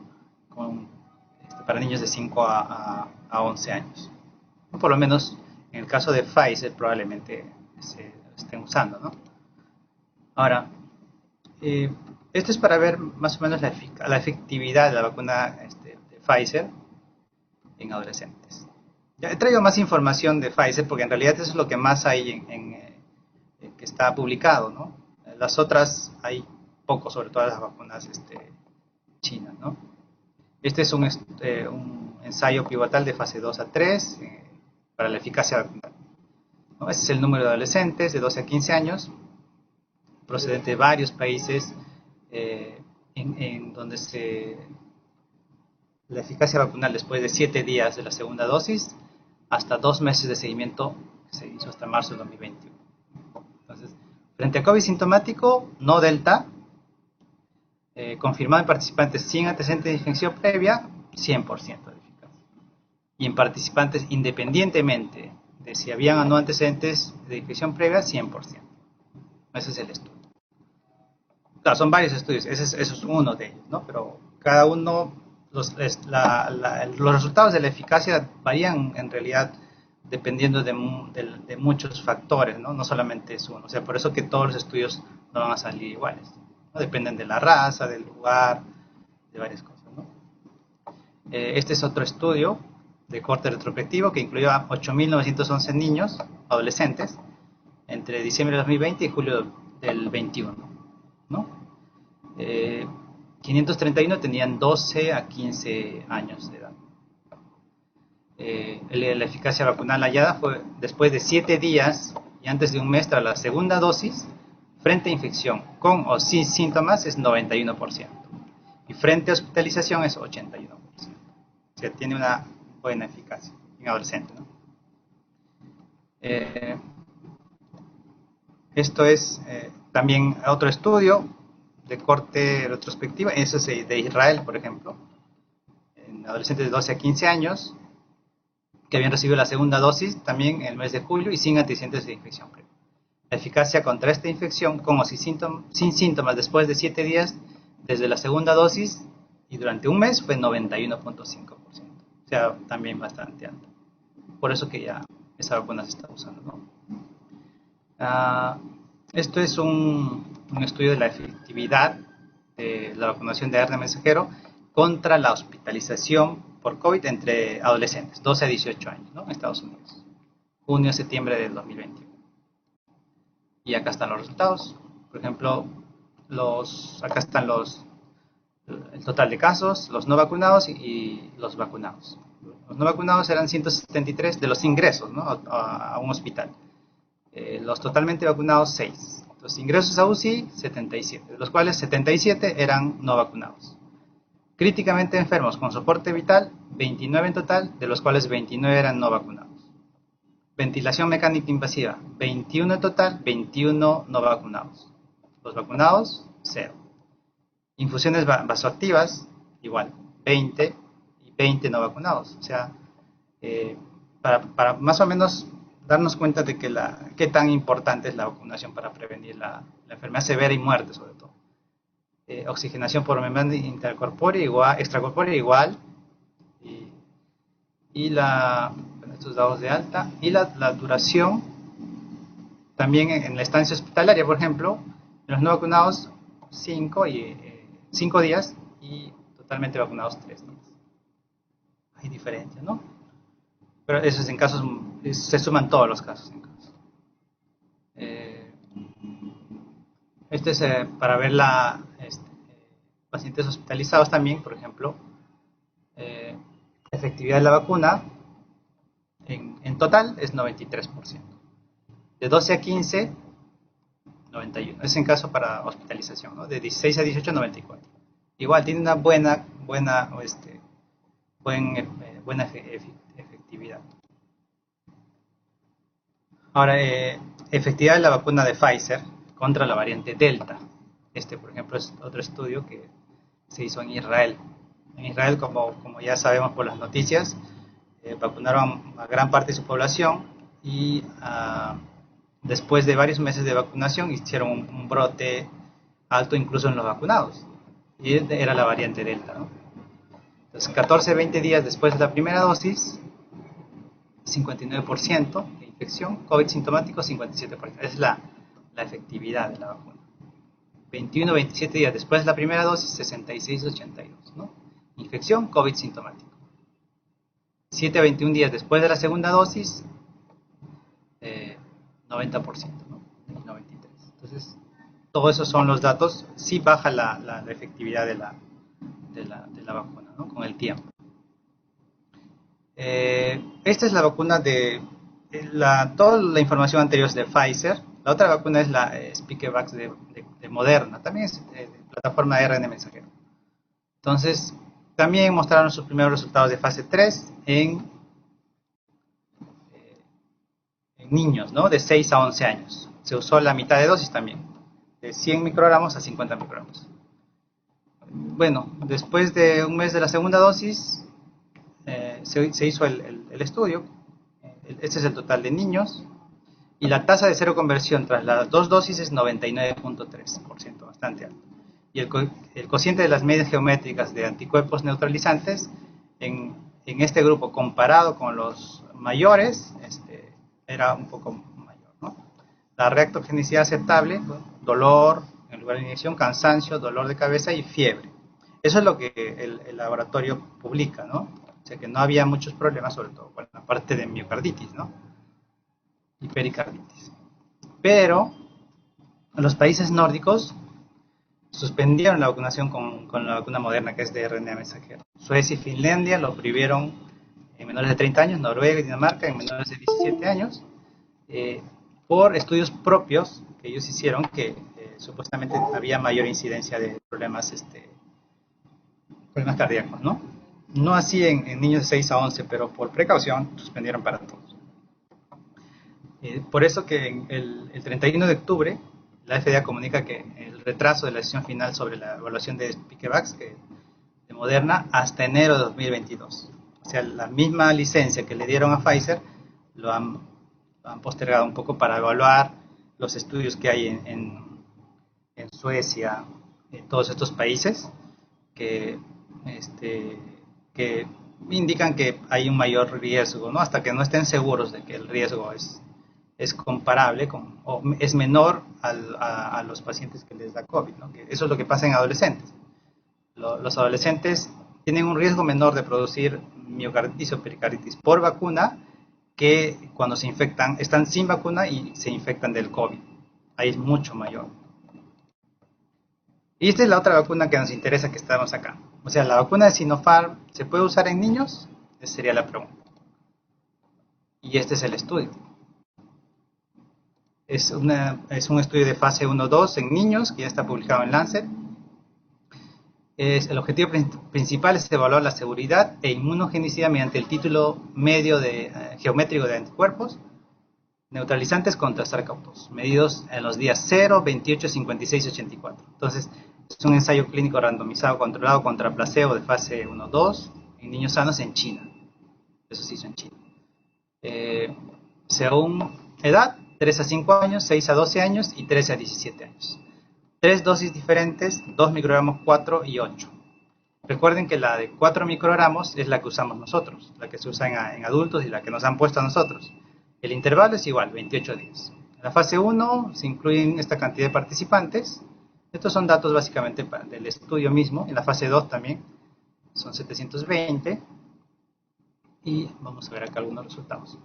para niños de 5 a 11 años. Por lo menos en el caso de Pfizer probablemente se estén usando, ¿no? Ahora, esto es para ver más o menos la efectividad de la vacuna de Pfizer en adolescentes. Ya he traído más información de Pfizer porque en realidad eso es lo que más hay que está publicado, ¿no? Las otras hay poco, sobre todo las vacunas chinas, ¿no? Este es un ensayo pivotal de fase 2 a 3 para la eficacia vacunal. ¿no? Ese es el número de adolescentes de 12 a 15 años, procedente de varios países, en donde la eficacia vacunal después de 7 días de la segunda dosis, hasta 2 meses de seguimiento, que se hizo hasta marzo de 2021. Entonces, frente a COVID sintomático, no Delta, confirmado en participantes sin antecedentes de infección previa, 100% de eficacia. Y en participantes independientemente de si habían o no antecedentes de infección previa, 100%. Ese es el estudio. Claro, son varios estudios, eso es uno de ellos, ¿no? Pero cada uno, los resultados de la eficacia varían en realidad dependiendo de muchos factores, ¿no? No solamente es uno. O sea, por eso que todos los estudios no van a salir iguales, ¿no? Dependen de la raza, del lugar, de varias cosas, ¿no? Este es otro estudio de corte retrospectivo que incluyó a 8.911 niños, adolescentes, entre diciembre de 2020 y julio del 21, ¿no? 531 tenían 12 a 15 años de edad. La eficacia vacunal hallada fue después de 7 días y antes de un mes tras la segunda dosis, frente a infección con o sin síntomas es 91%. Y frente a hospitalización es 81%. O sea, tiene una buena eficacia en adolescentes, ¿no? Esto es también otro estudio de corte retrospectiva, eso es de Israel, por ejemplo, en adolescentes de 12 a 15 años, que habían recibido la segunda dosis también en el mes de julio y sin antecedentes de infección previa. La eficacia contra esta infección con o sin síntomas después de 7 días desde la segunda dosis y durante un mes fue 91.5%. O sea, también bastante alta. Por eso que ya esa vacuna se está usando, ¿no? Esto es un estudio de la efectividad de la vacunación de ARN mensajero contra la hospitalización por COVID entre adolescentes, 12 a 18 años, ¿no? En Estados Unidos. Junio a septiembre del 2021. Y acá están los resultados. Por ejemplo, acá están el total de casos, los no vacunados y los vacunados. Los no vacunados eran 173 de los ingresos, ¿no? a un hospital. Los totalmente vacunados, 6. Los ingresos a UCI, 77, de los cuales 77 eran no vacunados. Críticamente enfermos con soporte vital, 29 en total, de los cuales 29 eran no vacunados. Ventilación mecánica invasiva, 21 en total, 21 no vacunados. Los vacunados, 0. Infusiones vasoactivas, igual, 20 y 20 no vacunados. O sea, para más o menos darnos cuenta de que qué tan importante es la vacunación para prevenir la enfermedad severa y muerte, sobre todo. Oxigenación por membrana extracorpórea igual, y estos dados de alta, y la duración también en la estancia hospitalaria, por ejemplo, en los no vacunados 5 días y totalmente vacunados 3 días. Hay diferencia, ¿no? Pero eso es en casos, se suman todos los casos en casos. Este es para ver pacientes hospitalizados también, por ejemplo, la efectividad de la vacuna en total es 93%. De 12 a 15, 91. Es en caso para hospitalización, ¿no? De 16 a 18, 94. Igual tiene una buena efectividad. Ahora, efectividad de la vacuna de Pfizer contra la variante Delta. Por ejemplo, es otro estudio que se hizo en Israel. En Israel, como ya sabemos por las noticias, vacunaron a gran parte de su población y después de varios meses de vacunación hicieron un brote alto incluso en los vacunados. Y era la variante Delta, ¿no? Entonces, 14-20 días después de la primera dosis, 59% de infección, COVID sintomático 57%. Esa es la efectividad de la vacuna. 21-27 días después de la primera dosis, 66-82%, ¿no? Infección, COVID sintomático. 7 a 21 días después de la segunda dosis, 90%, ¿no? 93%. Entonces, todos esos son los datos. Sí baja la efectividad de la vacuna, ¿no? Con el tiempo. Esta es la vacuna de Toda la información anterior es de Pfizer. La otra vacuna es la Spikevax de Moderna. También es de plataforma de ARN mensajero. Entonces, también mostraron sus primeros resultados de fase 3 en niños, ¿no? De 6 a 11 años. Se usó la mitad de dosis también, de 100 microgramos a 50 microgramos. Bueno, después de un mes de la segunda dosis, se hizo el estudio. Este es el total de niños. Y la tasa de cero conversión tras las dos dosis es 99.3%, bastante alto. Y el cociente de las medias geométricas de anticuerpos neutralizantes en este grupo comparado con los mayores era un poco mayor, ¿no? La reactogenicidad aceptable, dolor en lugar de inyección, cansancio, dolor de cabeza y fiebre. Eso es lo que el laboratorio publica, ¿no? O sea que no había muchos problemas, sobre todo con la parte de miocarditis, ¿no? Y pericarditis. Pero los países nórdicos suspendieron la vacunación con la vacuna Moderna, que es de RNA mensajero. Suecia y Finlandia lo prohibieron en menores de 30 años, Noruega y Dinamarca en menores de 17 años, por estudios propios que ellos hicieron que supuestamente había mayor incidencia de problemas cardíacos, ¿no? No así en niños de 6 a 11, pero por precaución suspendieron para todos. Por eso que el 31 de octubre la FDA comunica que el retraso de la decisión final sobre la evaluación de Spikevax de Moderna hasta enero de 2022. O sea, la misma licencia que le dieron a Pfizer lo han postergado un poco para evaluar los estudios que hay en Suecia, en todos estos países que indican que hay un mayor riesgo, ¿no? Hasta que no estén seguros de que el riesgo es comparable o es menor a los pacientes que les da COVID, ¿no? Que eso es lo que pasa en adolescentes. Los adolescentes tienen un riesgo menor de producir miocarditis o pericarditis por vacuna que cuando se infectan, están sin vacuna y se infectan del COVID. Ahí es mucho mayor. Y esta es la otra vacuna que nos interesa, que estamos acá. O sea, la vacuna de Sinopharm, ¿se puede usar en niños? Esa sería la pregunta. Y este es el estudio. Es un estudio de fase 1-2 en niños, que ya está publicado en Lancet. El objetivo principal es evaluar la seguridad e inmunogenicidad mediante el título medio geométrico de anticuerpos neutralizantes contra SARS-CoV-2, medidos en los días 0, 28, 56 y 84. Entonces, es un ensayo clínico randomizado controlado contra placebo de fase 1-2 en niños sanos en China. Eso se hizo en China. Según edad, 3 a 5 años, 6 a 12 años y 13 a 17 años. 3 dosis diferentes, 2 microgramos, 4 y 8. Recuerden que la de 4 microgramos es la que usamos nosotros, la que se usa en adultos y la que nos han puesto a nosotros. El intervalo es igual, 28 días. En la fase 1 se incluyen esta cantidad de participantes. Estos son datos básicamente del estudio mismo. En la fase 2 también son 720. Y vamos a ver acá algunos resultados.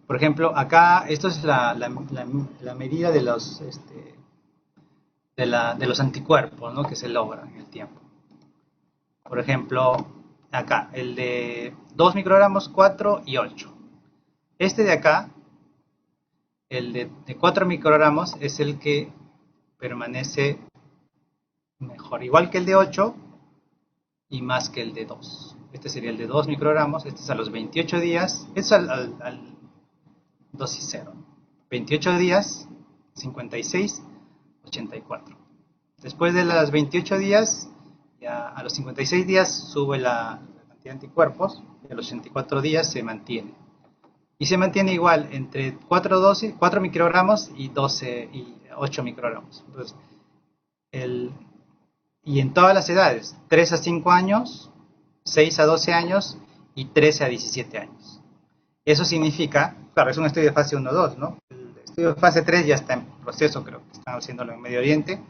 Por ejemplo, acá, esto es la medida de los anticuerpos, ¿no? Que se logran en el tiempo. Por ejemplo, acá, el de 2 microgramos, 4 y 8. Este de acá, el de 4 microgramos, es el que permanece mejor, igual que el de 8 y más que el de 2. Este sería el de 2 microgramos, este es a los 28 días, este es al dosis 0. 28 días, 56, 84. Después de los 28 días, ya a los 56 días sube la cantidad de anticuerpos y a los 84 días se mantiene. Y se mantiene igual entre 4 microgramos y 8 microgramos. Entonces, y en todas las edades, 3 a 5 años, 6 a 12 años y 13 a 17 años. Eso significa, claro, es un estudio de fase 1-2, ¿no? El estudio de fase 3 ya está en proceso, creo que están haciéndolo en Medio Oriente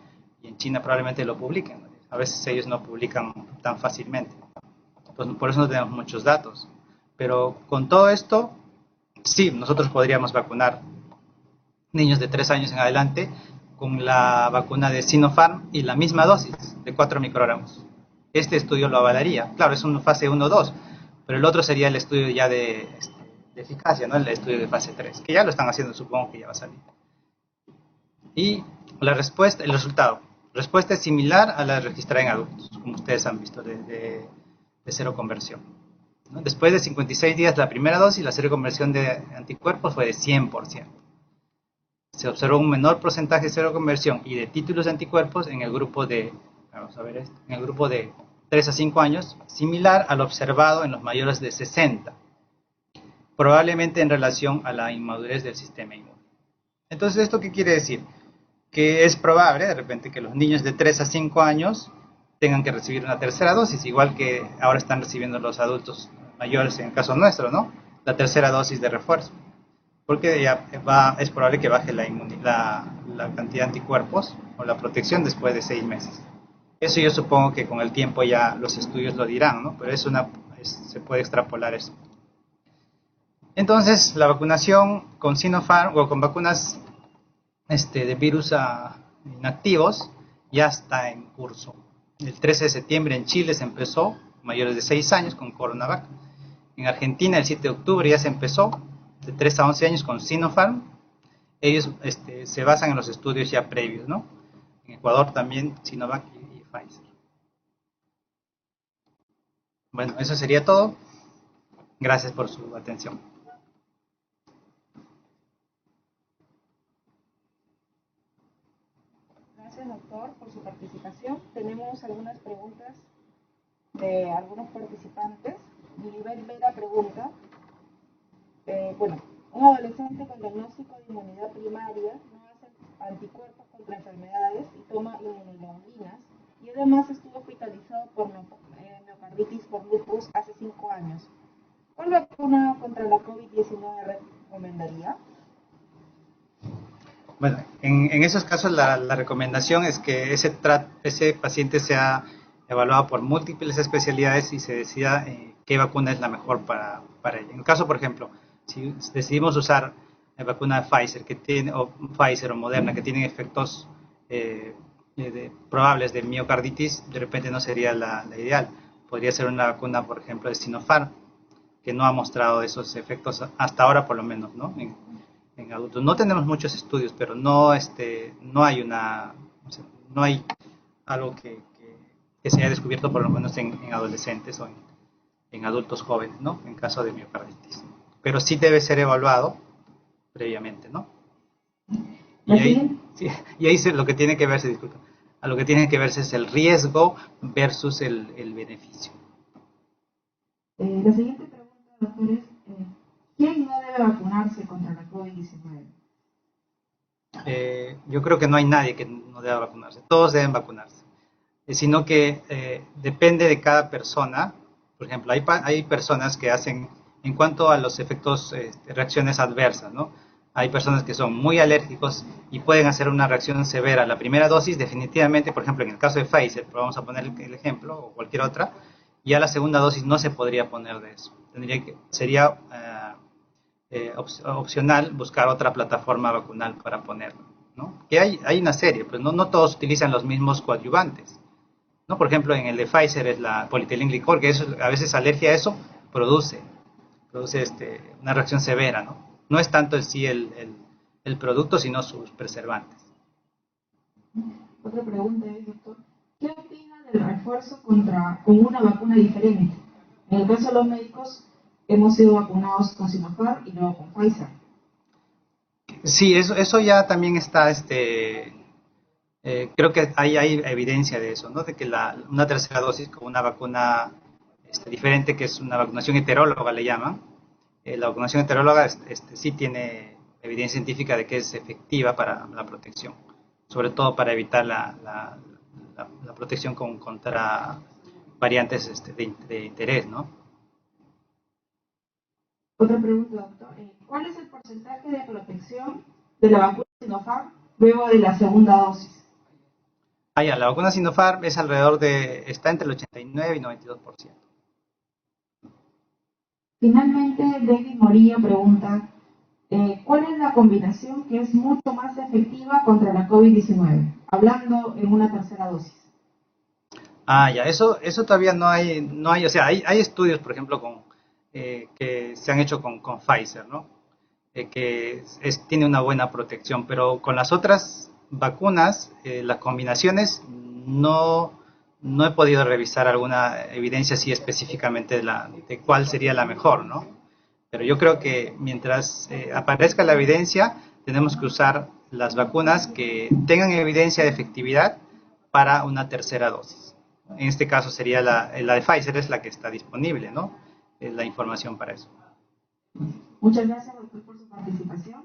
y en China probablemente lo publiquen, ¿no? A veces ellos no publican tan fácilmente. Entonces, por eso no tenemos muchos datos. Pero con todo esto, sí, nosotros podríamos vacunar niños de 3 años en adelante con la vacuna de Sinopharm y la misma dosis de 4 microgramos. Este estudio lo avalaría. Claro, es una fase 1-2, pero el otro sería el estudio ya de de eficacia, ¿no? El estudio de fase 3, que ya lo están haciendo, supongo que ya va a salir. Y la respuesta, el resultado. Respuesta es similar a la registrada en adultos, como ustedes han visto, de seroconversión, ¿no? Después de 56 días la primera dosis, la seroconversión de anticuerpos fue de 100%. Se observó un menor porcentaje de seroconversión y de títulos de anticuerpos en el grupo de, vamos a ver esto, en el grupo de 3 a 5 años, similar al observado en los mayores de 60, probablemente en relación a la inmadurez del sistema inmune. Entonces, ¿esto qué quiere decir? Que es probable, de repente, que los niños de 3 a 5 años tengan que recibir una tercera dosis, igual que ahora están recibiendo los adultos mayores, en el caso nuestro, ¿no? La tercera dosis de refuerzo. Porque ya es probable que baje la cantidad de anticuerpos o la protección después de 6 meses. Eso yo supongo que con el tiempo ya los estudios lo dirán, ¿no? Pero se puede extrapolar eso. Entonces, la vacunación con Sinopharm o con vacunas de virus inactivos ya está en curso. El 13 de septiembre en Chile se empezó, mayores de 6 años, con CoronaVac. En Argentina el 7 de octubre ya se empezó, de 3 a 11 años con Sinopharm. Ellos se basan en los estudios ya previos, ¿no? En Ecuador también Sinovac y Pfizer. Bueno, eso sería todo. Gracias por su atención. Gracias, doctor, por su participación. Tenemos algunas preguntas de algunos participantes. Milibet Vera pregunta, un adolescente con diagnóstico de inmunidad primaria no hace anticuerpos contra enfermedades y toma inmunoglobulinas y además estuvo hospitalizado por miocarditis por lupus hace 5 años. ¿Cuál vacuna contra la COVID-19 recomendaría? Bueno, en esos casos la recomendación es que ese paciente sea evaluado por múltiples especialidades y se decida qué vacuna es la mejor para él. En el caso, por ejemplo, si decidimos usar la vacuna de Pfizer, o Pfizer o Moderna, que tienen efectos probables de miocarditis, de repente no sería la ideal. Podría ser una vacuna, por ejemplo, de Sinopharm, que no ha mostrado esos efectos hasta ahora, por lo menos, ¿no? En adultos. No tenemos muchos estudios, pero no hay no hay algo que se haya descubierto por lo menos en adolescentes o en adultos jóvenes, ¿no? En caso de miocarditis. Pero sí debe ser evaluado previamente, ¿no? Y ahí lo que tiene que verse, disculpa, a lo que tiene que verse es el riesgo versus el beneficio. La siguiente pregunta, doctor, es ¿quién no debe vacunarse contra la COVID-19? Yo creo que no hay nadie que no deba vacunarse. Todos deben vacunarse. Sino que depende de cada persona. Por ejemplo, hay personas que hacen, en cuanto a los efectos, reacciones adversas, ¿no? Hay personas que son muy alérgicos y pueden hacer una reacción severa. La primera dosis, definitivamente, por ejemplo, en el caso de Pfizer, vamos a poner el ejemplo, o cualquier otra, ya la segunda dosis no se podría poner de eso. Sería opcional buscar otra plataforma vacunal para ponerlo, ¿no? Que hay una serie, pues no todos utilizan los mismos coadyuvantes, ¿no? Por ejemplo, en el de Pfizer es la polietilenglicol, que eso, a veces alergia a eso produce una reacción severa, ¿no? No es tanto el producto, sino sus preservantes. Otra pregunta es, doctor, ¿qué opina del refuerzo con una vacuna diferente? En el caso de los médicos, hemos sido vacunados con Sinopharm y luego con Pfizer. Sí, eso ya también está, creo que hay evidencia de eso, ¿no? De que una tercera dosis con una vacuna diferente, que es una vacunación heteróloga, le llaman. La vacunación heteróloga sí tiene evidencia científica de que es efectiva para la protección, sobre todo para evitar la protección contra variantes de interés, ¿no? Otra pregunta, doctor. ¿Cuál es el porcentaje de protección de la vacuna Sinopharm luego de la segunda dosis? La vacuna Sinopharm es está entre el 89 y 92%. Finalmente, David Morillo pregunta, ¿cuál es la combinación que es mucho más efectiva contra la COVID-19? Hablando en una tercera dosis. Eso todavía no hay, o sea, hay estudios, por ejemplo, con que se han hecho con Pfizer, ¿no? Tiene una buena protección, pero con las otras vacunas, las combinaciones, no he podido revisar alguna evidencia así específicamente de cuál sería la mejor, ¿no? Pero yo creo que mientras aparezca la evidencia, tenemos que usar las vacunas que tengan evidencia de efectividad para una tercera dosis. En este caso sería la de Pfizer, es la que está disponible, ¿no? La información para eso. Muchas gracias, doctor, por su participación.